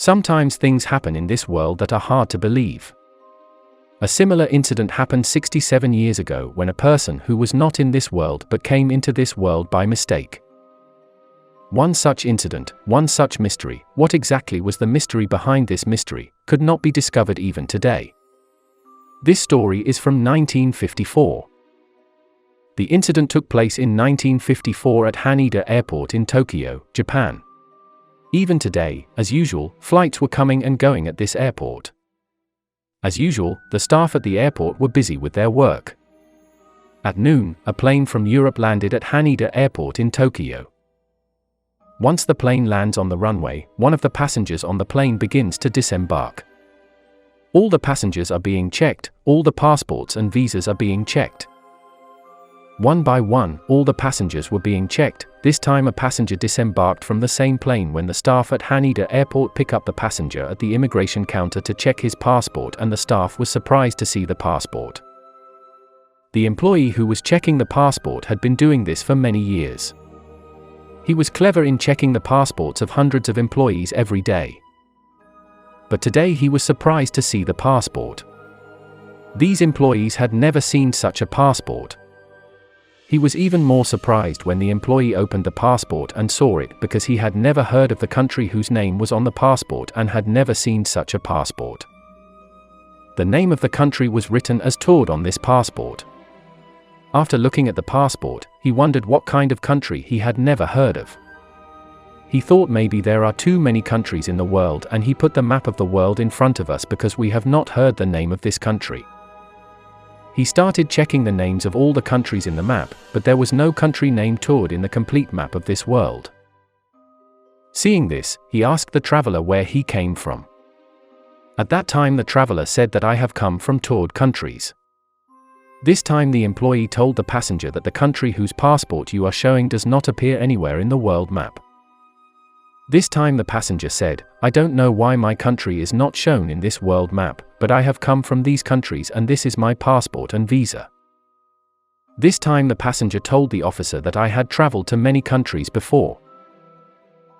Sometimes things happen in this world that are hard to believe. A similar incident happened 67 years ago when a person who was not in this world but came into this world by mistake. One such incident, one such mystery. What exactly was the mystery behind this mystery, could not be discovered even today. This story is from 1954. The incident took place in 1954 at Haneda Airport in Tokyo, Japan. Even today, as usual, flights were coming and going at this airport. As usual, the staff at the airport were busy with their work. At noon, a plane from Europe landed at Haneda Airport in Tokyo. Once the plane lands on the runway, one of the passengers on the plane begins to disembark. All the passengers are being checked, all the passports and visas are being checked. One by one, all the passengers were being checked. This time a passenger disembarked from the same plane when the staff at Haneda Airport pick up the passenger at the immigration counter to check his passport, and the staff was surprised to see the passport. The employee who was checking the passport had been doing this for many years. He was clever in checking the passports of hundreds of employees every day. But today he was surprised to see the passport. These employees had never seen such a passport. He was even more surprised when the employee opened the passport and saw it, because he had never heard of the country whose name was on the passport and had never seen such a passport. The name of the country was written as Taured on this passport. After looking at the passport, he wondered what kind of country he had never heard of. He thought maybe there are too many countries in the world, and he put the map of the world in front of us because we have not heard the name of this country. He started checking the names of all the countries in the map, but there was no country named Taured in the complete map of this world. Seeing this, he asked the traveler where he came from. At that time the traveler said that I have come from Taured countries. This time the employee told the passenger that the country whose passport you are showing does not appear anywhere in the world map. This time the passenger said, I don't know why my country is not shown in this world map, but I have come from these countries and this is my passport and visa. This time the passenger told the officer that I had traveled to many countries before.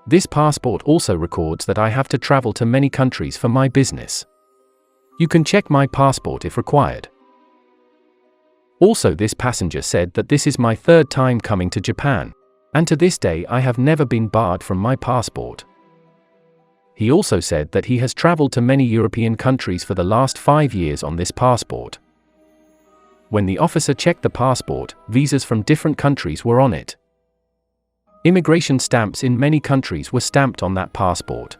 This passport also records that I have to travel to many countries for my business. You can check my passport if required. Also, this passenger said that this is my third time coming to Japan, and to this day I have never been barred from my passport. He also said that he has traveled to many European countries for the last 5 years on this passport. When the officer checked the passport, visas from different countries were on it. Immigration stamps in many countries were stamped on that passport.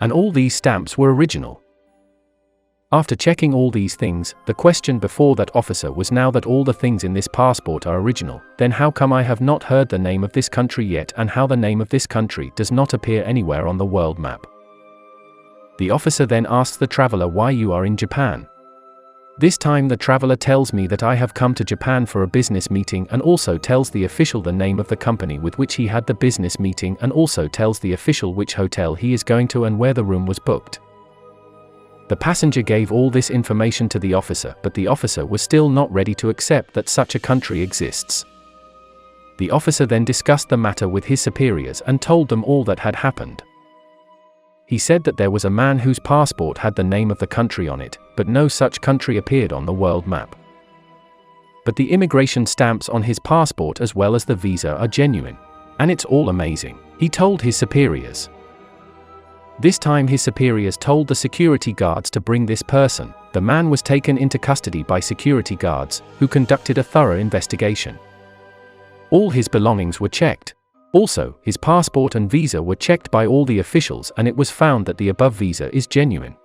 And all these stamps were original. After checking all these things, the question before that officer was, now that all the things in this passport are original, then how come I have not heard the name of this country yet, and how the name of this country does not appear anywhere on the world map? The officer then asks the traveler why you are in Japan. This time the traveler tells me that I have come to Japan for a business meeting, and also tells the official the name of the company with which he had the business meeting, and also tells the official which hotel he is going to and where the room was booked. The passenger gave all this information to the officer, but the officer was still not ready to accept that such a country exists. The officer then discussed the matter with his superiors and told them all that had happened. He said that there was a man whose passport had the name of the country on it, but no such country appeared on the world map. But the immigration stamps on his passport as well as the visa are genuine. And it's all amazing, he told his superiors. This time his superiors told the security guards to bring this person. The man was taken into custody by security guards, who conducted a thorough investigation. All his belongings were checked. Also, his passport and visa were checked by all the officials, and it was found that the above visa is genuine.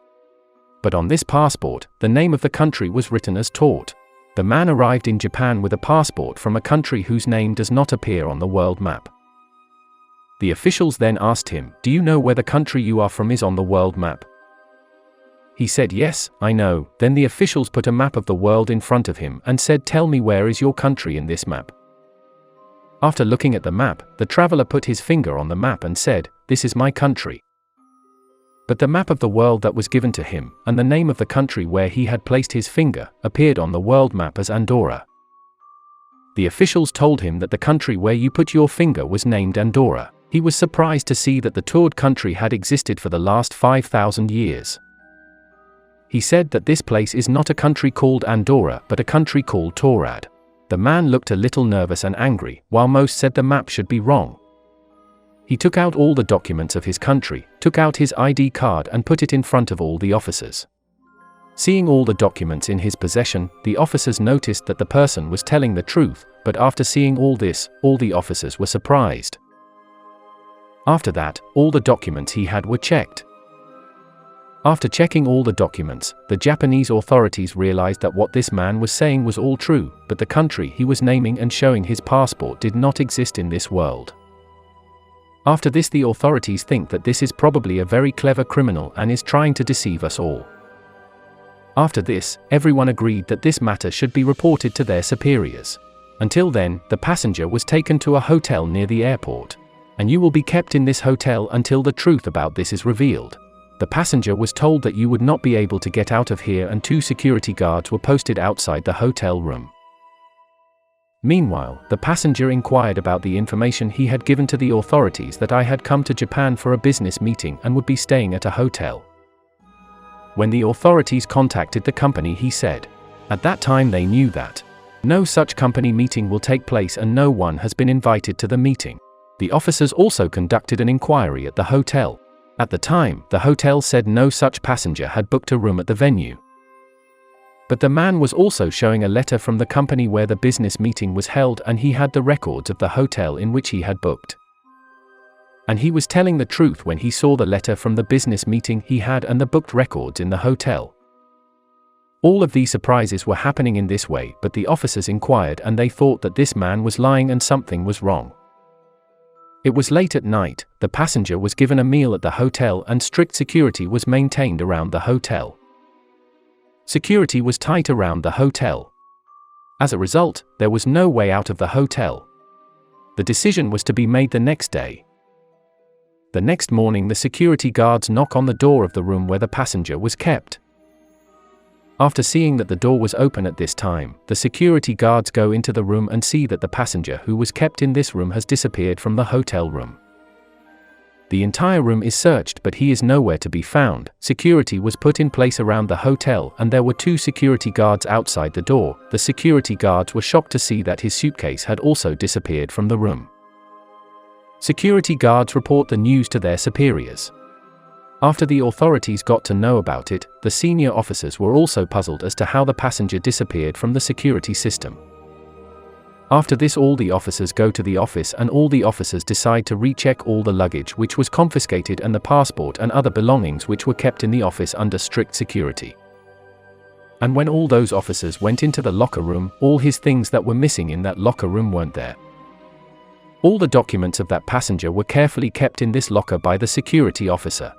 But on this passport, the name of the country was written as Taured. The man arrived in Japan with a passport from a country whose name does not appear on the world map. The officials then asked him, do you know where the country you are from is on the world map? He said, yes, I know. Then the officials put a map of the world in front of him and said, tell me, where is your country in this map? After looking at the map, the traveler put his finger on the map and said, this is my country. But the map of the world that was given to him, and the name of the country where he had placed his finger, appeared on the world map as Andorra. The officials told him that the country where you put your finger was named Andorra. He was surprised to see that the Taured country had existed for the last 5,000 years. He said that this place is not a country called Andorra but a country called Taured. The man looked a little nervous and angry, while most said the map should be wrong. He took out all the documents of his country, took out his ID card and put it in front of all the officers. Seeing all the documents in his possession, the officers noticed that the person was telling the truth, but after seeing all this, all the officers were surprised. After that, all the documents he had were checked. After checking all the documents, the Japanese authorities realized that what this man was saying was all true, but the country he was naming and showing his passport did not exist in this world. After this, the authorities think that this is probably a very clever criminal and is trying to deceive us all. After this, everyone agreed that this matter should be reported to their superiors. Until then, the passenger was taken to a hotel near the airport. And you will be kept in this hotel until the truth about this is revealed. The passenger was told that you would not be able to get out of here, and 2 security guards were posted outside the hotel room. Meanwhile, the passenger inquired about the information he had given to the authorities, that I had come to Japan for a business meeting and would be staying at a hotel. When the authorities contacted the company, he said, at that time they knew that no such company meeting will take place and no one has been invited to the meeting. The officers also conducted an inquiry at the hotel. At the time, the hotel said no such passenger had booked a room at the venue. But the man was also showing a letter from the company where the business meeting was held, and he had the records of the hotel in which he had booked. And he was telling the truth when he saw the letter from the business meeting he had and the booked records in the hotel. All of these surprises were happening in this way, but the officers inquired and they thought that this man was lying and something was wrong. It was late at night, the passenger was given a meal at the hotel and strict security was maintained around the hotel. Security was tight around the hotel. As a result, there was no way out of the hotel. The decision was to be made the next day. The next morning, the security guards knock on the door of the room where the passenger was kept. After seeing that the door was open at this time, the security guards go into the room and see that the passenger who was kept in this room has disappeared from the hotel room. The entire room is searched, but he is nowhere to be found. Security was put in place around the hotel and there were 2 security guards outside the door. The security guards were shocked to see that his suitcase had also disappeared from the room. Security guards report the news to their superiors. After the authorities got to know about it, the senior officers were also puzzled as to how the passenger disappeared from the security system. After this, all the officers go to the office and all the officers decide to recheck all the luggage which was confiscated and the passport and other belongings which were kept in the office under strict security. And when all those officers went into the locker room, all his things that were missing in that locker room weren't there. All the documents of that passenger were carefully kept in this locker by the security officer.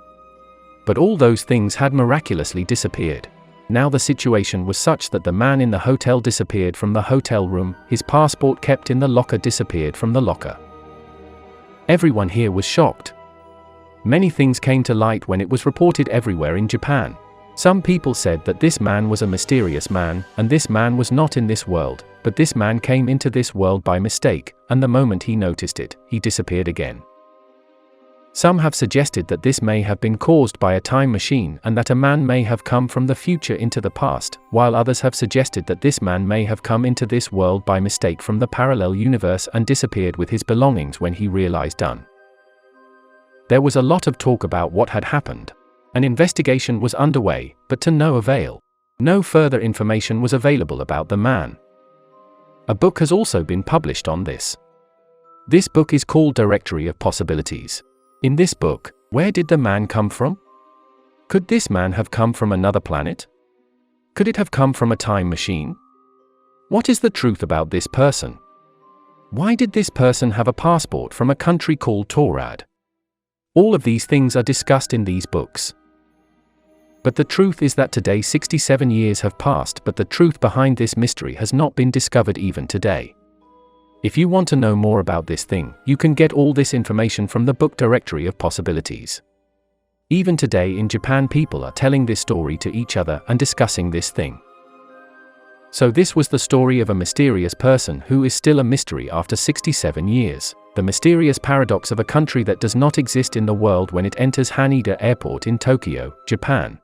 But all those things had miraculously disappeared. Now the situation was such that the man in the hotel disappeared from the hotel room, his passport kept in the locker disappeared from the locker. Everyone here was shocked. Many things came to light when it was reported everywhere in Japan. Some people said that this man was a mysterious man, and this man was not in this world, but this man came into this world by mistake, and the moment he noticed it, he disappeared again. Some have suggested that this may have been caused by a time machine and that a man may have come from the future into the past, while others have suggested that this man may have come into this world by mistake from the parallel universe and disappeared with his belongings when he realized done. There was a lot of talk about what had happened. An investigation was underway, but to no avail. No further information was available about the man. A book has also been published on this. This book is called Directory of Possibilities. In this book, where did the man come from? Could this man have come from another planet? Could it have come from a time machine? What is the truth about this person? Why did this person have a passport from a country called Taured? All of these things are discussed in these books. But the truth is that today 67 years have passed, but the truth behind this mystery has not been discovered even today. If you want to know more about this thing, you can get all this information from the book Directory of Possibilities. Even today in Japan, people are telling this story to each other and discussing this thing. So this was the story of a mysterious person who is still a mystery after 67 years. The mysterious paradox of a country that does not exist in the world when it enters Haneda Airport in Tokyo, Japan.